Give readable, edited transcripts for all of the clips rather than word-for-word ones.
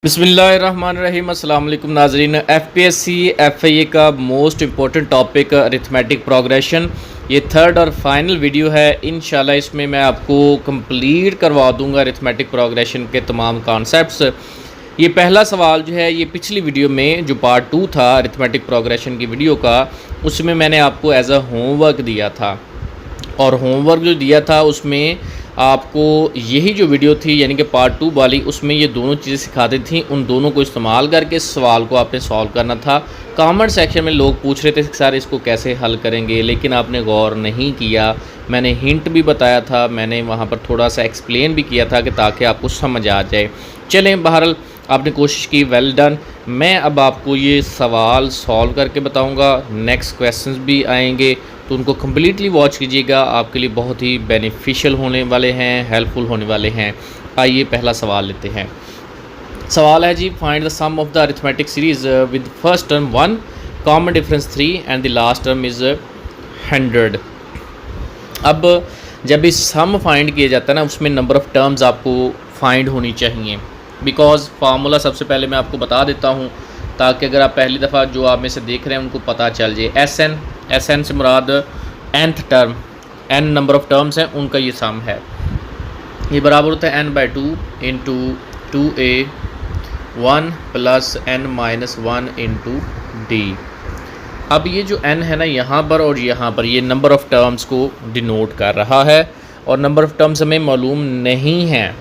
बिस्मिल्लाहिर्रहमानिर्रहीम अस्सलाम वालेकुम नाज़रीन। एफपीएससी एफआईए का most important topic arithmetic progression, ये थर्ड और फाइनल वीडियो है। इंशाल्लाह इसमें मैं आपको कंप्लीट करवा दूंगा अरिथमेटिक प्रोग्रेशन के तमाम कॉन्सेप्ट्स। ये पहला सवाल जो है, ये पिछली वीडियो में जो पार्ट 2 था अरिथमेटिक प्रोग्रेशन की वीडियो का, उसमें मैंने आपको एज अ होमवर्क दिया था, और होमवर्क जो दिया था उसमें आपको यही जो वीडियो थी यानी कि पार्ट 2 वाली, उसमें ये दोनों चीज़ें सिखाती थी। उन दोनों को इस्तेमाल करके इस सवाल को आपने सॉल्व करना था। कमेंट सेक्शन में लोग पूछ रहे थे कि सर इसको कैसे हल करेंगे, लेकिन आपने गौर नहीं किया। मैंने हिंट भी बताया था, मैंने वहाँ पर थोड़ा सा एक्सप्लेन भी किया था कि ताकि आपको समझ आ जाए। चलें, बहरहाल आपने कोशिश की, वेल डन। मैं अब आपको ये सवाल सॉल्व करके बताऊँगा, नेक्स्ट क्वेश्चंस भी आएंगे, तो उनको कम्प्लीटली वॉच कीजिएगा, आपके लिए बहुत ही बेनिफिशियल होने वाले हैं, हेल्पफुल होने वाले हैं। आइए पहला सवाल लेते हैं। सवाल है जी, find the sum of the arithmetic series with first term 1, common difference 3 and the last term is 100। अब जब इस सम फाइंड किया जाता है ना, उसमें नंबर ऑफ़ टर्म्स आपको फाइंड होनी चाहिए। बिकॉज फार्मूला सबसे पहले मैं आपको बता देता हूँ, ताकि अगर आप पहली दफ़ा जो आप में से देख रहे हैं उनको पता चल जाए। एस एन से मुराद nth term, n number of terms हैं, उनका ये सम है। ये बराबर होता है n/2 into 2a 1 plus n-1 into d। अब ये जो n है ना, यहाँ पर और यहाँ पर, ये नंबर ऑफ़ टर्म्स को डिनोट कर रहा है, और नंबर ऑफ़ टर्म्स हमें मालूम नहीं है।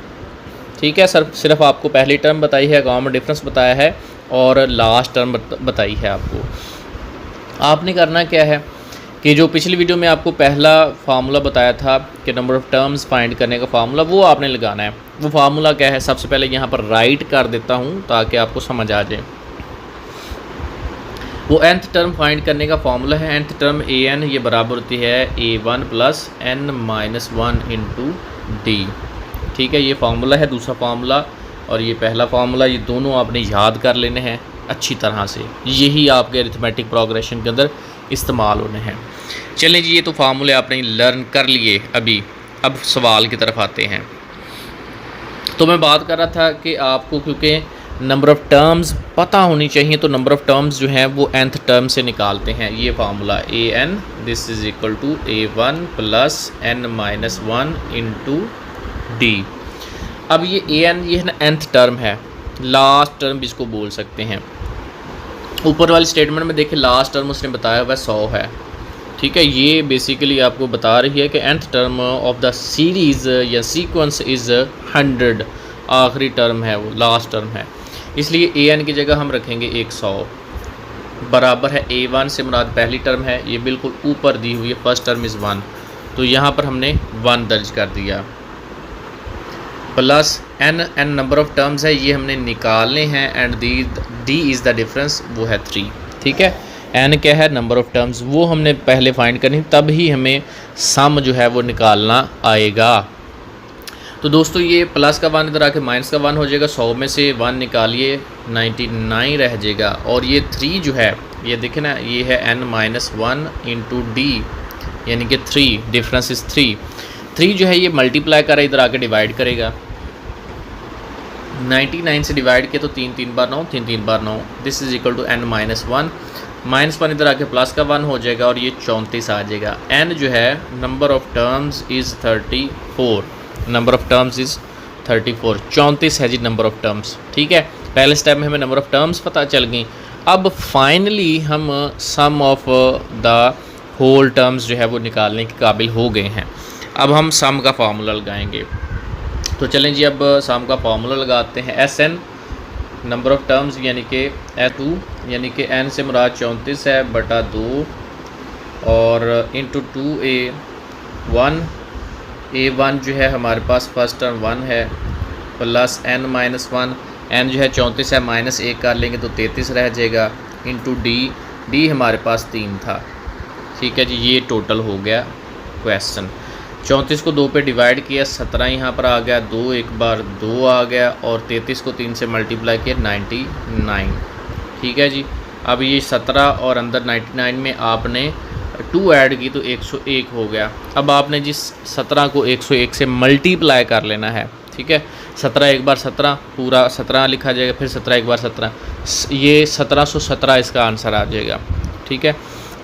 ठीक है सर, सिर्फ आपको पहली टर्म बताई है, कॉमन डिफरेंस बताया है, और लास्ट टर्म बताई है। आपने करना क्या है कि जो पिछली वीडियो में आपको पहला फार्मूला बताया था कि नंबर ऑफ़ टर्म्स फाइंड करने का फार्मूला, वो आपने लगाना है। वो फार्मूला क्या है, सबसे पहले यहाँ पर राइट कर देता हूँ ताकि आपको समझ आ जाए। वो nth टर्म फाइंड करने का फार्मूला है, nth टर्म an, ये बराबर होती है a1 plus n-1 into d। ठीक है, ये फार्मूला है, दूसरा फार्मूला और ये पहला फार्मूला, ये दोनों आपने याद कर लेने हैं अच्छी तरह से। यही आपके अरिथमेटिक प्रोग्रेशन के अंदर इस्तेमाल होने हैं। चलें जी, ये तो फार्मूले आपने लर्न कर लिए अभी। अब सवाल की तरफ आते हैं। तो मैं बात कर रहा था कि आपको क्योंकि नंबर ऑफ़ टर्म्स पता होनी चाहिए, तो नंबर ऑफ़ टर्म्स जो हैं वो nth टर्म से निकालते हैं। ये formula an this is equal to a1 plus n-1 into d। अब ये an ये है ना nth टर्म है, लास्ट टर्म भी इसको बोल सकते हैं। ऊपर वाली स्टेटमेंट में देखिए, लास्ट टर्म उसने बताया हुआ 100 है। ठीक है, ये बेसिकली आपको बता रही है कि nth term of the series या सीक्वेंस इज़ 100। आखिरी टर्म है वो, लास्ट टर्म है, इसलिए an की जगह हम रखेंगे 100 बराबर है a1 से मुराद पहली टर्म है, ये बिल्कुल ऊपर दी हुई है, फर्स्ट टर्म इज़ 1, तो यहाँ पर हमने 1 दर्ज कर दिया, plus n number of terms है, ये हमने निकालने हैं, and d is the difference, वो है 3। ठीक है, n क्या है, नंबर ऑफ़ टर्म्स, वो हमने पहले फाइंड करनी, तब ही हमें सम जो है वो निकालना आएगा। तो दोस्तों, ये प्लस का 1 इधर आके माइनस का 1 हो जाएगा, 100 में से 1 निकालिए 99 रह जाएगा, और ये 3 जो है, ये देखें ना, ये है n-1 इंटू d, यानी कि 3, डिफरेंस इज़ 3 जो है ये मल्टीप्लाई कर इधर आके डिवाइड करेगा। 99 से डिवाइड किया तो 3 बार 9, 3 बार 9, this is equal to n-1, -1 इधर आके प्लस का 1 हो जाएगा, और ये 34 आ जाएगा। n जो है, number of terms is 34, number of terms is 34, 34 है जी नंबर ऑफ़ टर्म्स। ठीक है, पहले स्टेप में हमें नंबर ऑफ़ टर्म्स पता चल गई। अब फाइनली हम सम ऑफ द होल टर्म्स जो है वो निकालने के काबिल हो गए हैं। अब हम सम का फार्मूला लगाएंगे। तो चलें जी, अब सम का फार्मूला लगाते हैं। Sn नंबर ऑफ़ टर्म्स यानी कि a2, यानी कि n से मुराद 34 है बटा 2, और इंटू 2a1, a1 जो है हमारे पास फर्स्ट टर्म 1 है, प्लस n-1, n जो है 34 है, माइनस 1 कर लेंगे तो 33 रह जाएगा, इंटू d हमारे पास 3 था। ठीक है जी, ये टोटल हो गया क्वेश्चन। 34 को 2 पे डिवाइड किया, 17 यहाँ पर आ गया, 2 एक बार 2 आ गया, और 33 को 3 से मल्टीप्लाई किया 99। ठीक है जी, अब ये 17 और अंदर 99 में आपने 2 ऐड की तो 101 हो गया। अब आपने जिस 17 को 101 से मल्टीप्लाई कर लेना है। ठीक है। 17 एक बार 17 पूरा 17 लिखा जाएगा, फिर 17 एक बार 17, ये 1717 इसका आंसर आ जाएगा, ठीक है।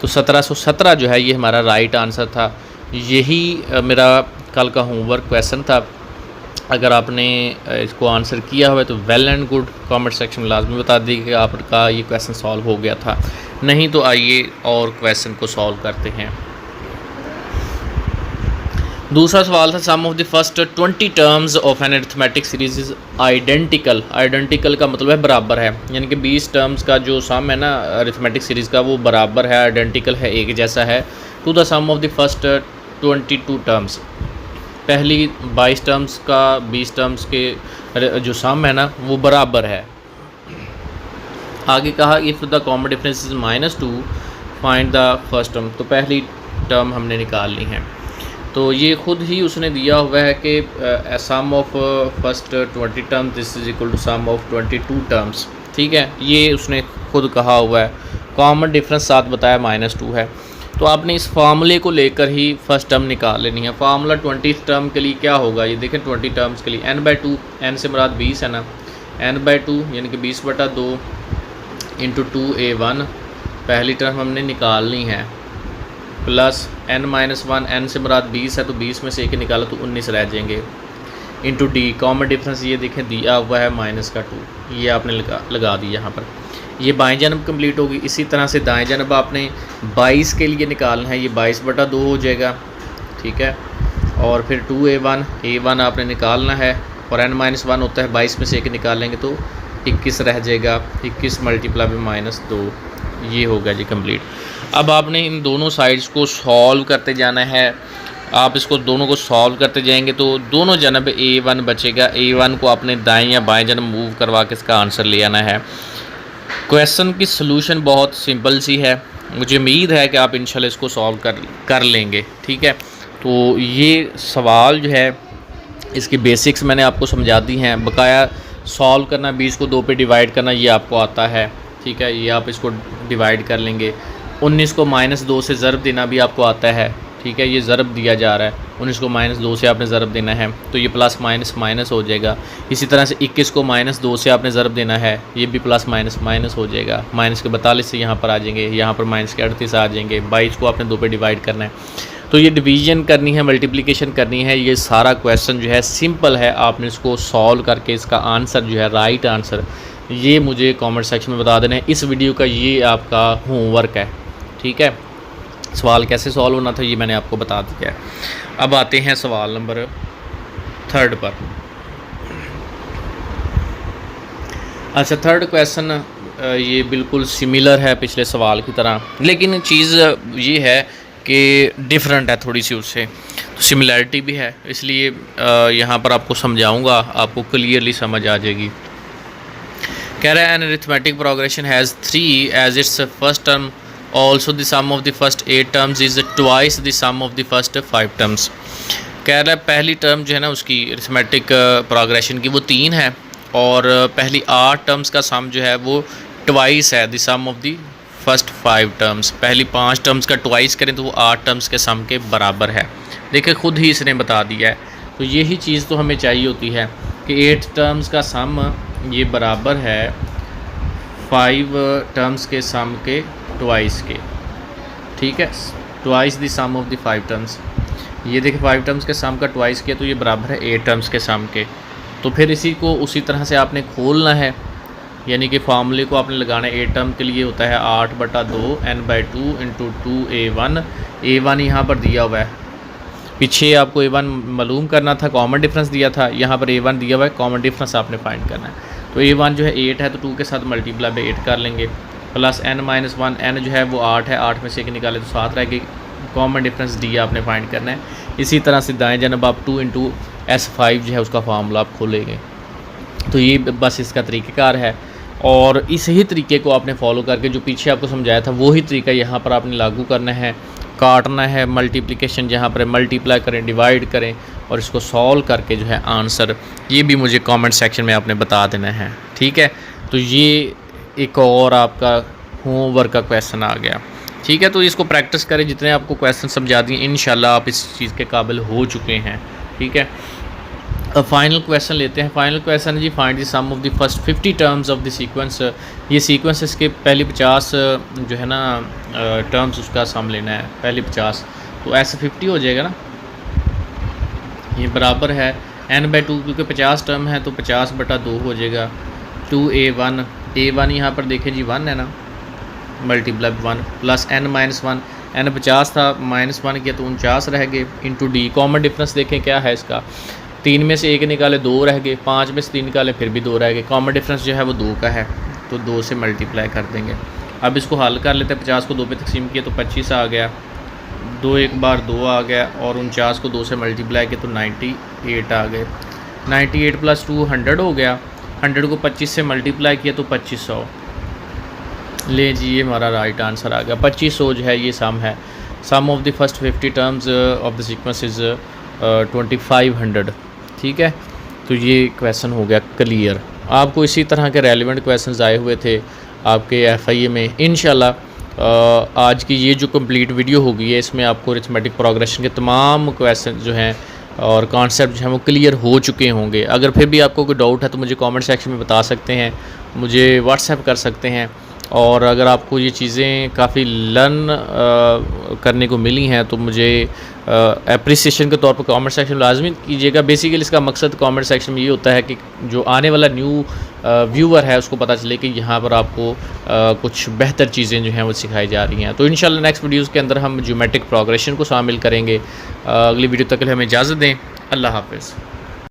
तो 1717 जो है ये हमारा राइट आंसर था। यही मेरा कल का होमवर्क क्वेश्चन था। अगर आपने इसको आंसर किया हुआ है तो well and good, comment section में लाजमी बता दीजिए कि आपका ये क्वेश्चन सॉल्व हो गया था। नहीं तो आइए और क्वेश्चन को सॉल्व करते हैं। दूसरा सवाल था sum of the first 20 terms of an arithmetic series is identical. Identical का मतलब है बराबर है, यानी कि 20 टर्म्स का जो सम है ना अरिथमेटिक सीरीज़ का वो बराबर है, आइडेंटिकल है, एक जैसा है। To the sum of the first 22 terms, पहली 22 टर्म्स का 20 टर्म्स के जो सम है ना वो बराबर है। आगे कहा if the common difference is -2 find the first term, तो पहली टर्म हमने निकालनी है। तो ये खुद ही उसने दिया हुआ है कि sum of first 20 terms this is equal to sum of 22 terms, ठीक है। ये उसने खुद कहा हुआ है। कॉमन डिफरेंस साथ बताया -2 है। तो आपने इस फार्मूले को लेकर ही फर्स्ट टर्म निकाल लेनी है। फार्मूला 20 टर्म के लिए क्या होगा, ये देखें 20 टर्म्स के लिए n/2, n से मुराद 20 है ना, n/2 यानी कि 20/2 इंटू 2a1 पहली टर्म हमने निकालनी है, प्लस n-1, n से मुराद 20 है तो 20 में से एक निकाला तो 19 रह जाएंगे, इंटू d कॉमन डिफरेंस ये देखें दिया हुआ है -2, ये आपने लगा दी यहाँ पर। ये बाएं जानब कंप्लीट होगी। इसी तरह से दाएं जानब आपने 22 के लिए निकालना है, ये 22/2 हो जाएगा, ठीक है। और फिर 2a1 आपने निकालना है और n-1 होता है 22 में से एक निकालेंगे तो 21 रह जाएगा, 21 मल्टीप्लाई बाई -2, ये होगा जी कंप्लीट। अब आपने इन दोनों साइड्स को सॉल्व करते जाना है। आप इसको दोनों को सॉल्व करते जाएंगे तो दोनों जानब a1 बचेगा। a1 को आपने दाएं या बाएं जानब मूव करवा के इसका आंसर ले आना है। क्वेश्चन की सलूशन बहुत सिंपल सी है, मुझे उम्मीद है कि आप इंशाल्लाह इसको सॉल्व कर लेंगे, ठीक है। तो ये सवाल जो है इसकी बेसिक्स मैंने आपको समझा दी हैं। बकाया सॉल्व करना, 20 को 2 पे डिवाइड करना ये आपको आता है, ठीक है। ये आप इसको डिवाइड कर लेंगे। 19 को -2 से ज़रब देना भी आपको आता है, ठीक है। ये ज़रब दिया जा रहा है, 19 को -2 से आपने ज़रब देना है तो ये प्लस माइनस हो जाएगा। इसी तरह से 21 को -2 से आपने ज़रब देना है, ये भी प्लस माइनस हो जाएगा। माइनस के 42 से यहाँ पर आ जाएंगे, यहाँ पर माइनस के 38 आ जाएंगे। 22 को आपने 2 पे डिवाइड करना है तो ये डिवीज़न करनी है, मल्टीप्लिकेशन करनी है। ये सारा क्वेश्चन जो है सिंपल है, आपने इसको सॉल्व करके इसका आंसर जो है राइट आंसर ये मुझे कमेंट सेक्शन में बता देना है। इस वीडियो का ये आपका होमवर्क है, ठीक है। सवाल कैसे सॉल्व होना था ये मैंने आपको बता दिया है। अब आते हैं सवाल नंबर 3 पर। अच्छा, थर्ड क्वेश्चन ये बिल्कुल सिमिलर है पिछले सवाल की तरह, लेकिन चीज़ ये है कि डिफरेंट है थोड़ी सी उससे, तो सिमिलैरिटी भी है, इसलिए यहाँ पर आपको समझाऊँगा, आपको क्लियरली समझ आ जाएगी। कह रहा है an arithmetic progression has 3 as its first term, also the sum of the first 8 terms is twice the sum of the first 5 terms. कह रहा है पहली टर्म जो है ना उसकी अरिथमेटिक प्रोग्रेशन की वो 3 है, और पहली 8 टर्म्स का सम जो है वो ट्वाइस है the sum of the first 5 terms. पहली 5 टर्म्स का ट्वाइस करें तो वो 8 टर्म्स के सम के बराबर है। देखिए खुद ही इसने बता दिया है, तो यही चीज़ तो हमें चाहिए होती है कि 8 टर्म्स का सम ये बराबर है 5 टर्म्स के सम के ट्वाइस के, ठीक है, twice the sum of the 5 terms. ये देखिए 5 टर्म्स के सम का ट्वाइस किया तो ये बराबर है 8 टर्म्स के सम के। तो फिर इसी को उसी तरह से आपने खोलना है, यानी कि फार्मूले को आपने लगाना है। 8 टर्म के लिए होता है 8/2 n/2 इंटू 2a1। a1 यहाँ पर दिया हुआ है, पीछे आपको a1 मालूम करना था, कॉमन डिफरेंस दिया था, यहाँ पर a1 दिया हुआ है, कॉमन डिफरेंस आपने फाइंड करना है। तो a1 जो है 8 है तो 2 के साथ मल्टीप्लाई बाई 8 कर लेंगे, प्लस n-1, n जो है वो 8 है, 8 में से एक निकाले तो 7 रहेगी, कॉमन डिफरेंस डी आपने फाइंड करना है। इसी तरह से दाएं जानब आप 2 इंटू S5 जो है उसका फार्मूला आप खोलेंगे। तो ये बस इसका तरीक़ेकार है, और इस ही तरीके को आपने फॉलो करके जो पीछे आपको समझाया था वही तरीका यहाँ पर आपने लागू करना है। काटना है, मल्टीप्लिकेशन जहाँ पर मल्टीप्लाई करें, डिवाइड करें, और इसको सॉल्व करके जो है आंसर ये भी मुझे कमेंट सेक्शन में आपने बता देना है, ठीक है। तो ये एक और आपका होमवर्क का क्वेश्चन आ गया, ठीक है। तो इसको प्रैक्टिस करें, जितने आपको क्वेश्चन समझा दिए इंशाल्लाह आप इस चीज़ के काबिल हो चुके हैं, ठीक है। फाइनल क्वेश्चन लेते हैं। फाइनल क्वेश्चन है जी, find the sum of the first 50 terms of the sequence. ये सीक्वेंस इसके पहले 50 जो है ना टर्म्स, उसका सम लेना है पहले 50। तो ऐसे 50 हो जाएगा ना, ये बराबर है n/2, क्योंकि 50 टर्म है तो 50/2 हो जाएगा। 2a1, a1 यहाँ पर देखें जी 1 है ना, मल्टीप्लाई 1 प्लस n-1, n 50 था, -1 किया तो 49 रह गए, इंटू d। कॉमन डिफरेंस देखें क्या है इसका, 3 में से 1 निकाले 2 रह गए, 5 में से 3 निकाले फिर भी 2 रह गए। कॉमन डिफरेंस जो है वो 2 का है, तो 2 से मल्टीप्लाई कर देंगे। अब इसको हल कर लेते हैं। 50 को 2 पे तकसीम किया तो 25 आ गया, 2 एक बार 2 आ गया, और 49 को 2 से मल्टीप्लाई किया तो 98 आ गए। 98 + 2 100 हो गया, 100 को 25 से मल्टीप्लाई किया तो 2500। ले जी, ये हमारा राइट आंसर आ गया। 2500 जो है ये सम है। Sum of the first 50 terms of the sequence is 2500। ठीक है, तो ये क्वेश्चन हो गया क्लियर। आपको इसी तरह के रेलिवेंट क्वेश्चंस आए हुए थे आपके FIA में। इंशाल्लाह आज की ये जो कंप्लीट वीडियो होगी है, इसमें आपको अरिथमेटिक प्रोग्रेशन के तमाम क्वेश्चन जो हैं और कॉन्सेप्ट जो हैं वो क्लियर हो चुके होंगे। अगर फिर भी आपको कोई डाउट है तो मुझे कमेंट सेक्शन में बता सकते हैं, मुझे व्हाट्सएप कर सकते हैं। और अगर आपको ये चीज़ें काफ़ी लर्न करने को मिली हैं तो मुझे एप्रिसिएशन के तौर पर कमेंट सेक्शन लाजमी कीजिएगा। बेसिकली इसका मकसद कमेंट सेक्शन में ये होता है कि जो आने वाला न्यू व्यूअर है उसको पता चले कि यहाँ पर आपको कुछ बेहतर चीज़ें जो हैं वो सिखाई जा रही हैं। तो इंशाल्लाह नेक्स्ट वीडियोज़ के अंदर हम ज्योमेट्रिक प्रोग्रेशन को शामिल करेंगे। अगली वीडियो तक के लिए हमें इजाज़त दें। अल्लाह हाफ़िज़।